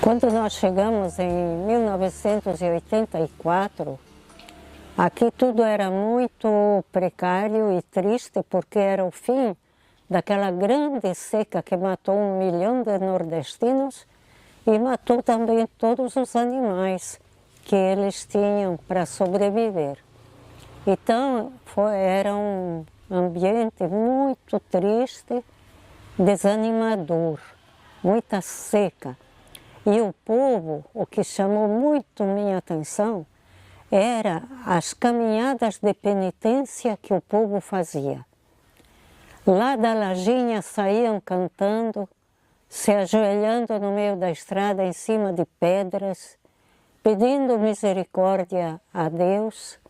Quando nós chegamos em 1984, aqui tudo era muito precário e triste, porque era o fim daquela grande seca que matou 1 milhão de nordestinos e matou também todos os animais que eles tinham para sobreviver. Então era um ambiente muito triste, desanimador, muita seca. E o povo, o que chamou muito minha atenção, era as caminhadas de penitência que o povo fazia. Lá da lajinha saíam cantando, se ajoelhando no meio da estrada em cima de pedras, pedindo misericórdia a Deus.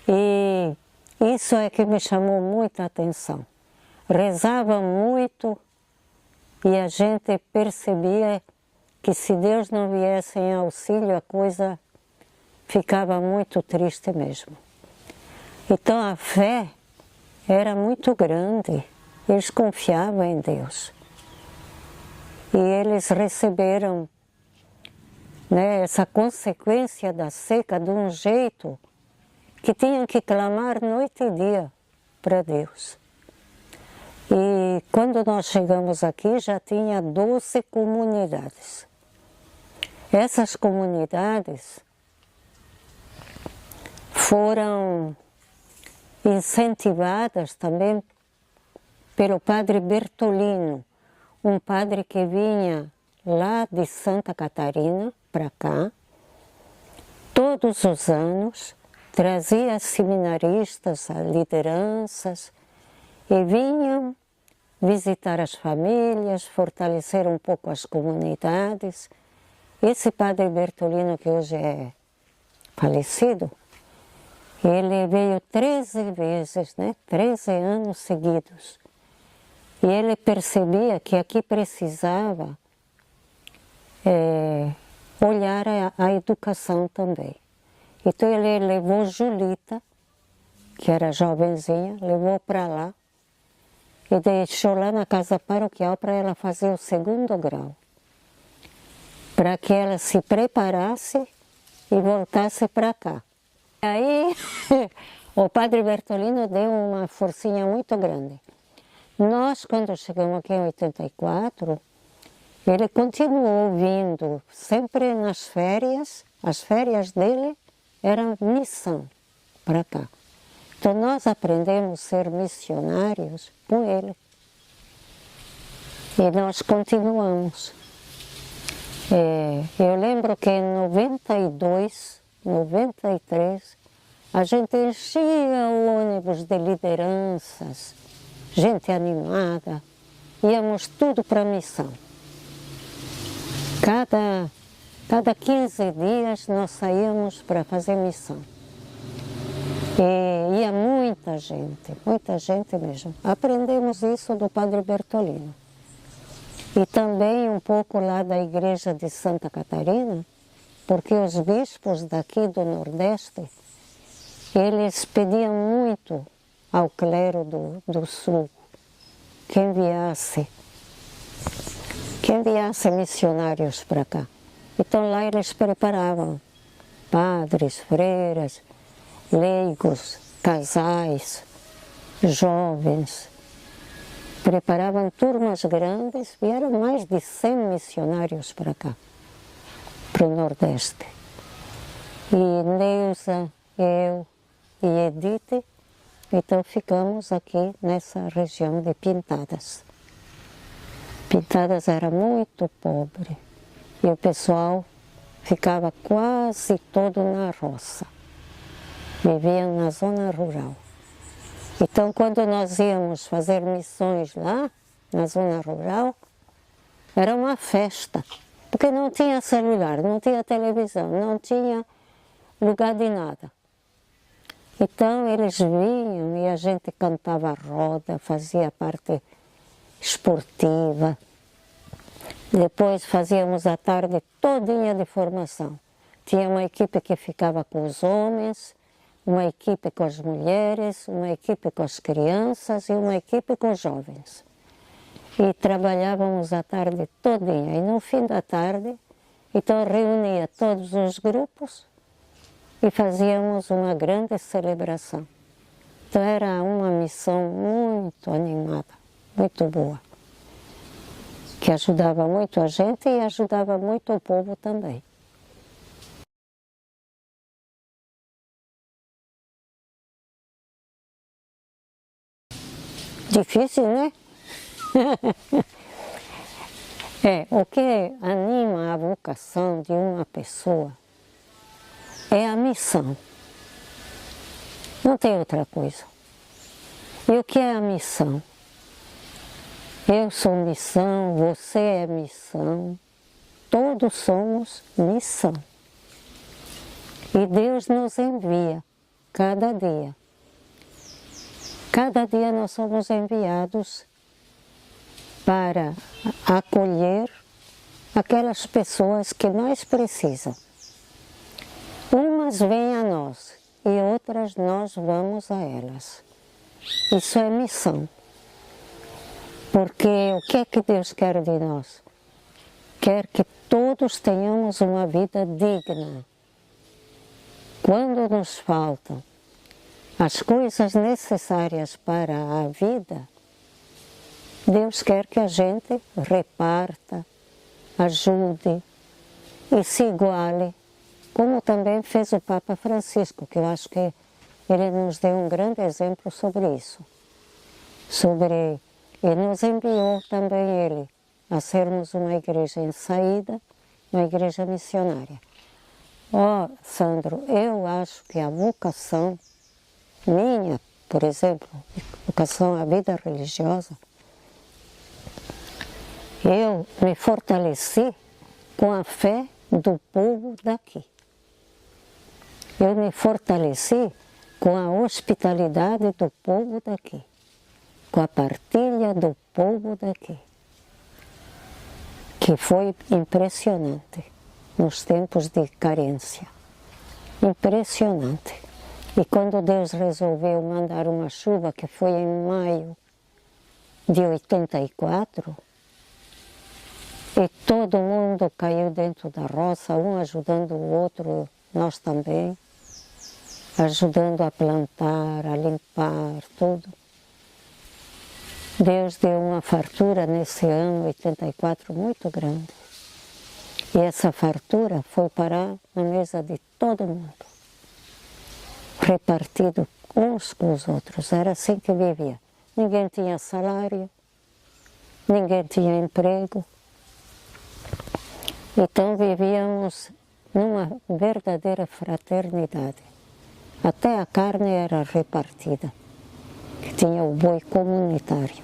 E isso é que me chamou muita atenção. Rezavam muito e a gente percebia que se Deus não viesse em auxílio, a coisa ficava muito triste mesmo. Então a fé era muito grande, eles confiavam em Deus. E eles receberam, essa consequência da seca de um jeito que tinham que clamar noite e dia para Deus. E quando nós chegamos aqui já tinha 12 comunidades. Essas comunidades foram incentivadas também pelo padre Bertolino, um padre que vinha lá de Santa Catarina para cá, todos os anos, trazia seminaristas, lideranças, e vinham visitar as famílias, fortalecer um pouco as comunidades. Esse padre Bertolino, que hoje é falecido, ele veio 13 vezes, 13 anos seguidos. E ele percebia que aqui precisava olhar a educação também. Então ele levou Julita, que era jovenzinha, levou para lá e deixou lá na casa paroquial para ela fazer o 2º grau, para que ela se preparasse e voltasse para cá. E aí o padre Bertolino deu uma forcinha muito grande. Nós, quando chegamos aqui em 84, ele continuou vindo, sempre nas férias, as férias dele eram missão para cá. Então nós aprendemos a ser missionários com ele. E nós continuamos. Eu lembro que em 92, 93, a gente enchia o ônibus de lideranças, gente animada, íamos tudo para a missão. Cada 15 dias nós saíamos para fazer missão. E ia muita gente mesmo. Aprendemos isso do padre Bertolino. E também um pouco lá da igreja de Santa Catarina, porque os bispos daqui do Nordeste, eles pediam muito ao clero do Sul que enviasse missionários para cá. Então lá eles preparavam padres, freiras, leigos, casais, jovens. Preparavam turmas grandes, vieram mais de 100 missionários para cá, para o Nordeste. E Neuza, eu e Edith, então ficamos aqui nessa região de Pintadas. Pintadas era muito pobre e o pessoal ficava quase todo na roça. Viviam na zona rural. Então, quando nós íamos fazer missões lá, na zona rural, era uma festa, porque não tinha celular, não tinha televisão, não tinha lugar de nada. Então, eles vinham e a gente cantava roda, fazia parte esportiva. Depois fazíamos a tarde todinha de formação. Tinha uma equipe que ficava com os homens, uma equipe com as mulheres, uma equipe com as crianças e uma equipe com os jovens. E trabalhávamos a tarde todinha. E no fim da tarde Então reunia todos os grupos e fazíamos uma grande celebração. Então era uma missão muito animada, muito boa, que ajudava muito a gente e ajudava muito o povo também. Difícil, né? O que anima a vocação de uma pessoa é a missão. Não tem outra coisa. E o que é a missão? Eu sou missão, você é missão, todos somos missão. E Deus nos envia cada dia. Cada dia nós somos enviados para acolher aquelas pessoas que mais precisam. Umas vêm a nós e outras nós vamos a elas. Isso é missão. Porque o que é que Deus quer de nós? Quer que todos tenhamos uma vida digna. Quando nos faltam as coisas necessárias para a vida, Deus quer que a gente reparta, ajude e se iguale, como também fez o Papa Francisco, que eu acho que ele nos deu um grande exemplo sobre isso. E nos enviou também ele a sermos uma igreja em saída, uma igreja missionária. Sandro, eu acho que a vocação minha, por exemplo, vocação à vida religiosa, eu me fortaleci com a fé do povo daqui. Eu me fortaleci com a hospitalidade do povo daqui, com a partilha do povo daqui, que foi impressionante nos tempos de carência. Impressionante. E quando Deus resolveu mandar uma chuva, que foi em maio de 84, e todo mundo caiu dentro da roça, um ajudando o outro, nós também, ajudando a plantar, a limpar, tudo. Deus deu uma fartura nesse ano 84 muito grande. E essa fartura foi parar na mesa de todo mundo, repartido uns com os outros. Era assim que vivia. Ninguém tinha salário, ninguém tinha emprego. Então vivíamos numa verdadeira fraternidade. Até a carne era repartida, que tinha o boi comunitário.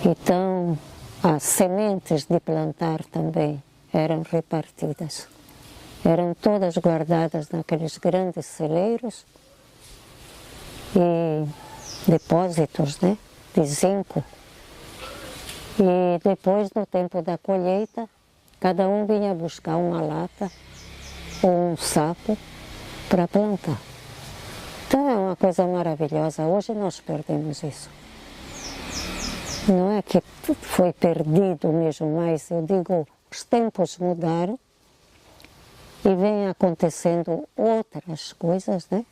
Então as sementes de plantar também eram repartidas. Eram todas guardadas naqueles grandes celeiros e depósitos, né, de zinco. E depois, no tempo da colheita, cada um vinha buscar uma lata ou um saco para plantar. Então é uma coisa maravilhosa. Hoje nós perdemos isso. Não é que foi perdido mesmo, mas eu digo, os tempos mudaram e vem acontecendo outras coisas, né?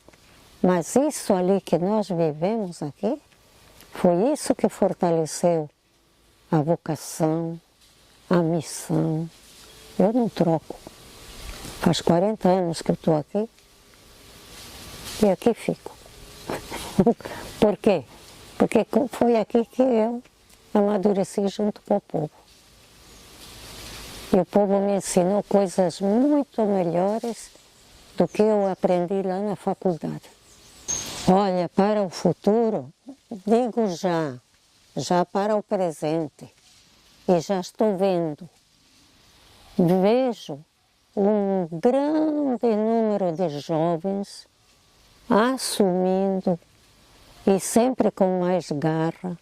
Mas isso ali que nós vivemos aqui, foi isso que fortaleceu a vocação, a missão. Eu não troco. Faz 40 anos que eu estou aqui e aqui fico. Por quê? Porque foi aqui que eu amadureci junto com o povo. E o povo me ensinou coisas muito melhores do que eu aprendi lá na faculdade. Olha, para o futuro, digo já para o presente, e já estou vendo, vejo um grande número de jovens assumindo, e sempre com mais garra,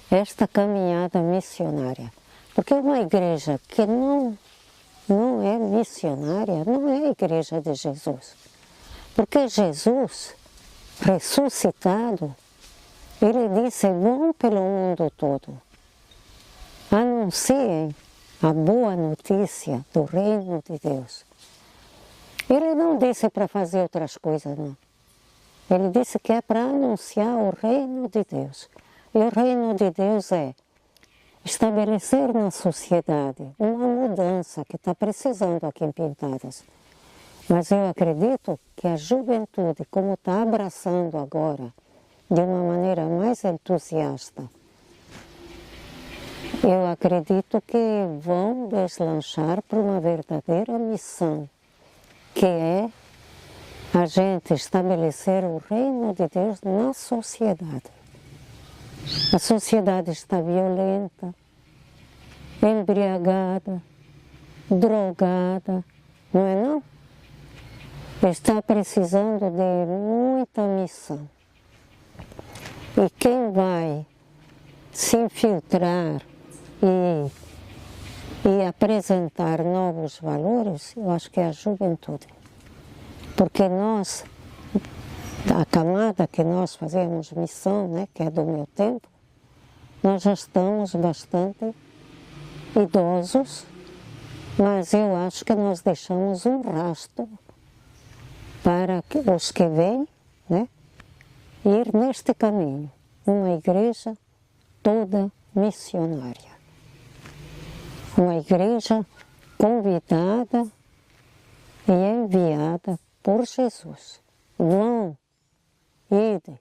esta caminhada missionária. Porque uma igreja que não é missionária, não é a igreja de Jesus. Porque Jesus, ressuscitado, ele disse, vão pelo mundo todo, anunciem a boa notícia do reino de Deus. Ele não disse para fazer outras coisas, não. Ele disse que é para anunciar o reino de Deus. E o reino de Deus é estabelecer na sociedade uma mudança que está precisando aqui em Pintadas. Mas eu acredito que a juventude, como está abraçando agora, de uma maneira mais entusiasta, eu acredito que vão deslanchar para uma verdadeira missão, que é a gente estabelecer o reino de Deus na sociedade. A sociedade está violenta, embriagada, drogada, não é não? Está precisando de muita missão. E quem vai se infiltrar e apresentar novos valores, eu acho que é a juventude. Porque nós, a camada que nós fazemos missão, né, que é do meu tempo, nós já estamos bastante idosos, mas eu acho que nós deixamos um rastro para os que vêm, né, ir neste caminho, uma igreja toda missionária. Uma igreja convidada e enviada por Jesus. Vão, ide.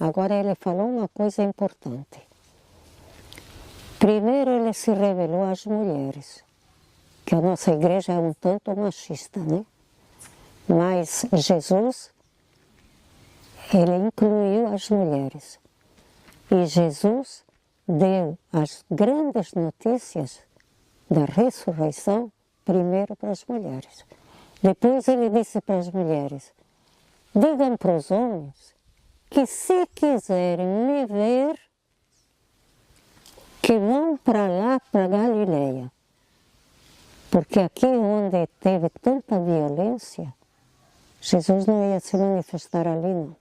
Agora ele falou uma coisa importante. Primeiro ele se revelou às mulheres, que a nossa igreja é um tanto machista, né? Mas Jesus, ele incluiu as mulheres. E Jesus deu as grandes notícias da ressurreição primeiro para as mulheres. Depois ele disse para as mulheres, digam para os homens que se quiserem me ver, que vão para lá, para Galileia. Porque aqui onde teve tanta violência, Jesus não ia se manifestar ali, não.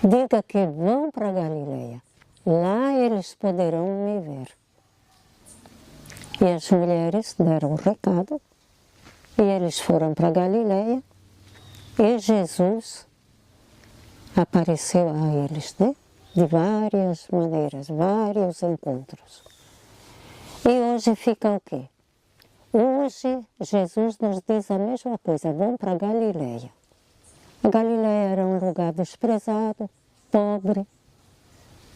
Diga que vão para Galileia. Lá eles poderão me ver. E as mulheres deram o recado. E eles foram para Galileia. E Jesus apareceu a eles, né? De várias maneiras, vários encontros. E hoje fica o quê? Hoje, Jesus nos diz a mesma coisa, vão para Galileia. A Galileia era um lugar desprezado, pobre,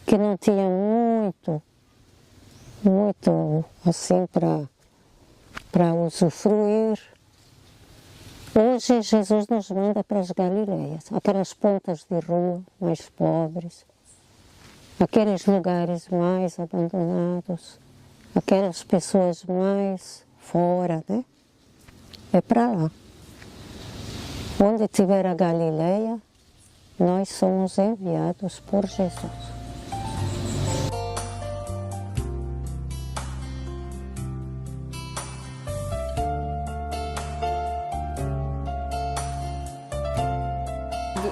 que não tinha muito assim para usufruir. Hoje, Jesus nos manda para as Galileias, aquelas pontas de rua mais pobres, aqueles lugares mais abandonados, aquelas pessoas mais fora, né? É para lá. Onde tiver a Galileia, nós somos enviados por Jesus.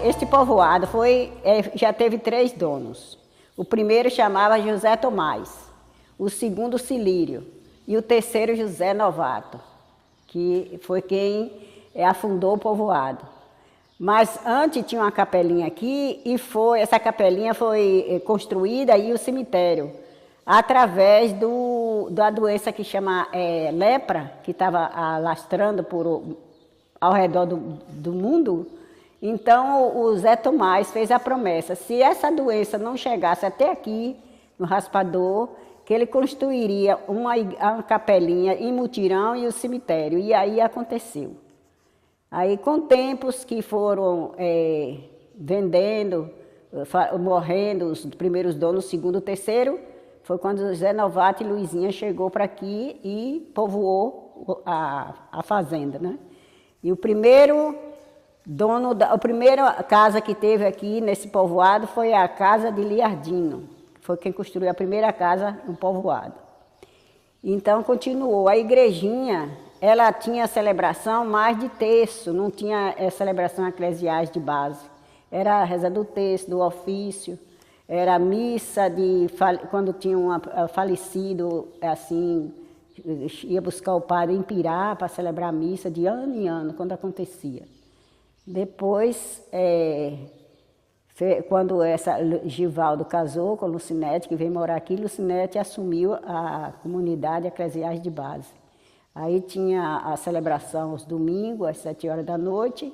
Este povoado já teve 3 donos. O primeiro chamava José Tomás, o segundo Cilírio e o terceiro José Novato, que foi quem afundou o povoado. Mas antes tinha uma capelinha aqui e essa capelinha foi construída aí o cemitério, através da doença que chama lepra, que estava alastrando ao redor do mundo. Então o Zé Tomás fez a promessa, se essa doença não chegasse até aqui, no raspador, que ele construiria uma capelinha em Mutirão e o cemitério. E aí aconteceu. Aí, com tempos que foram vendendo, morrendo, os primeiros donos, o segundo, o terceiro, foi quando José Novato e Luizinha chegou para aqui e povoou a fazenda, né? E o primeiro dono, a primeira casa que teve aqui nesse povoado foi a casa de Liardino. Foi quem construiu a primeira casa no povoado. Então, continuou. A igrejinha, ela tinha celebração mais de terço, não tinha celebração eclesiais de base. Era a reza do terço, do ofício, era a missa quando tinha um falecido, assim, ia buscar o padre em Pirá para celebrar a missa de ano em ano, quando acontecia. Depois, quando Givaldo casou com Lucinete, que veio morar aqui, Lucinete assumiu a comunidade eclesiástica de base. Aí tinha a celebração aos domingos, às 7 horas da noite,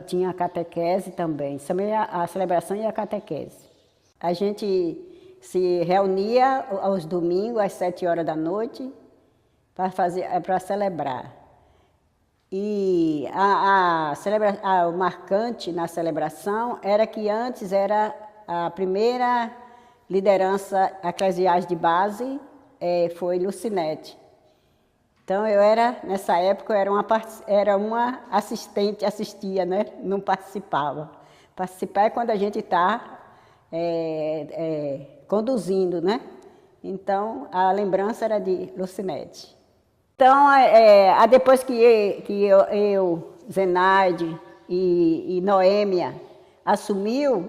tinha a catequese também, também a celebração e a catequese. A gente se reunia aos domingos, às 7 horas da noite, para celebrar. E o marcante na celebração era que antes era a primeira liderança eclesiástica de base, foi Lucinete. Então nessa época, eu era uma assistente, assistia, né? Não participava. Participar é quando a gente está conduzindo, né? Então, a lembrança era de Lucinete. Então, depois que eu Zenaide e Noêmia assumiu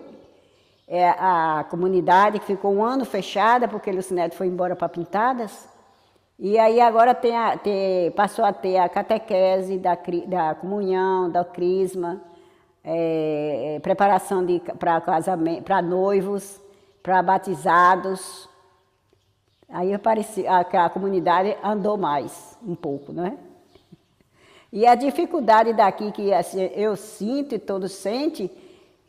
a comunidade, que ficou um ano fechada, porque Lucinete foi embora para Pintadas, e aí agora passou a ter a catequese da comunhão, da crisma, preparação para casamento, para noivos, para batizados. Aí a comunidade andou mais um pouco, não é? E a dificuldade daqui que eu sinto e todos sentem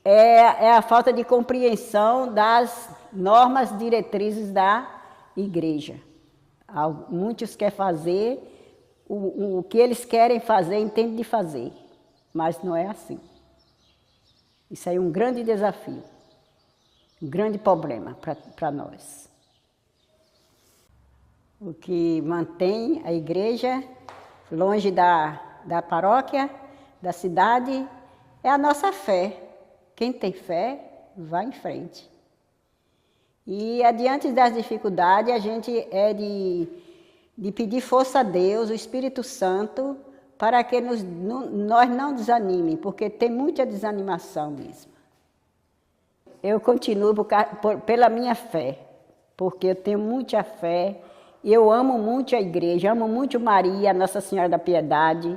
é a falta de compreensão das normas diretrizes da igreja. Muitos querem fazer o que eles querem fazer, entendem de fazer, mas não é assim. Isso aí é um grande desafio, um grande problema para nós. O que mantém a igreja longe da paróquia, da cidade, é a nossa fé. Quem tem fé, vai em frente. E adiante das dificuldades, a gente de pedir força a Deus, o Espírito Santo, para que nós não desanimem, porque tem muita desanimação mesmo. Eu continuo pela minha fé, porque eu tenho muita fé, eu amo muito a igreja, amo muito Maria, Nossa Senhora da Piedade,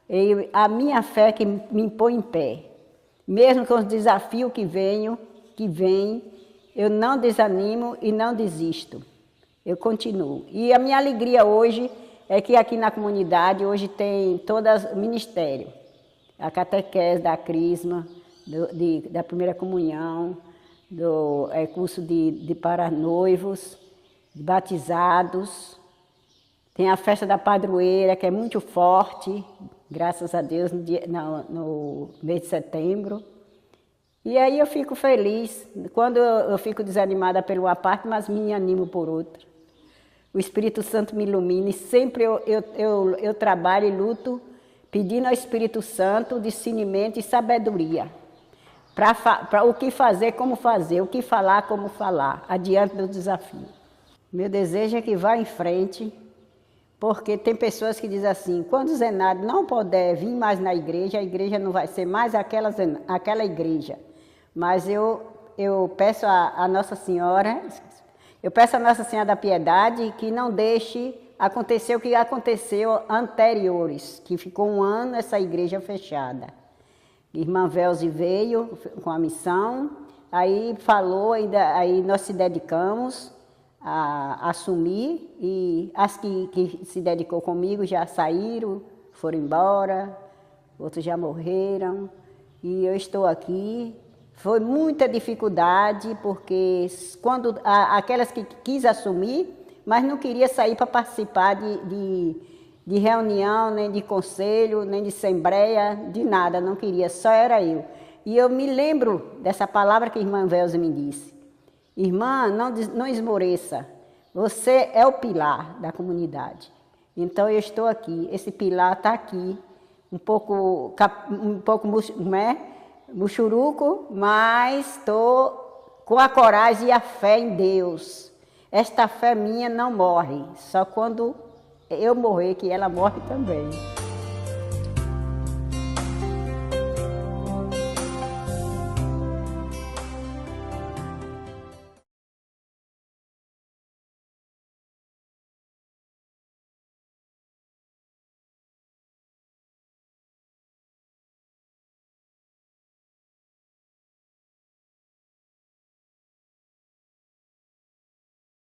e a minha fé que me põe em pé. Mesmo com os desafios que vêm, eu não desanimo e não desisto. Eu continuo. E a minha alegria hoje é que aqui na comunidade hoje tem todo o ministério. A catequese da crisma, da primeira comunhão, do curso para noivos, de batizados. Tem a festa da padroeira, que é muito forte, graças a Deus, no mês de setembro. E aí eu fico feliz, quando eu fico desanimada por uma parte, mas me animo por outra. O Espírito Santo me ilumina e sempre eu trabalho e luto pedindo ao Espírito Santo discernimento e sabedoria para o que fazer, como fazer, o que falar, como falar, adiante do desafio. Meu desejo é que vá em frente, porque tem pessoas que dizem assim, quando o Zenaide não puder vir mais na igreja, a igreja não vai ser mais aquela igreja. Mas eu peço a Nossa Senhora, da Piedade, que não deixe acontecer o que aconteceu anteriores, que ficou um ano essa igreja fechada. Irmã Velze veio com a missão, aí falou, aí nós se dedicamos a assumir, e as que se dedicou comigo já saíram, foram embora, outros já morreram, e eu estou aqui. Foi muita dificuldade, porque quando aquelas que quis assumir, mas não queria sair para participar de reunião, nem de conselho, nem de assembleia, de nada, não queria, só era eu. E eu me lembro dessa palavra que a irmã Velze me disse. Irmã, não esmoreça, você é o pilar da comunidade. Então eu estou aqui, esse pilar está aqui, um pouco muxuruco, mas estou com a coragem e a fé em Deus. Esta fé minha não morre, só quando eu morrer que ela morre também.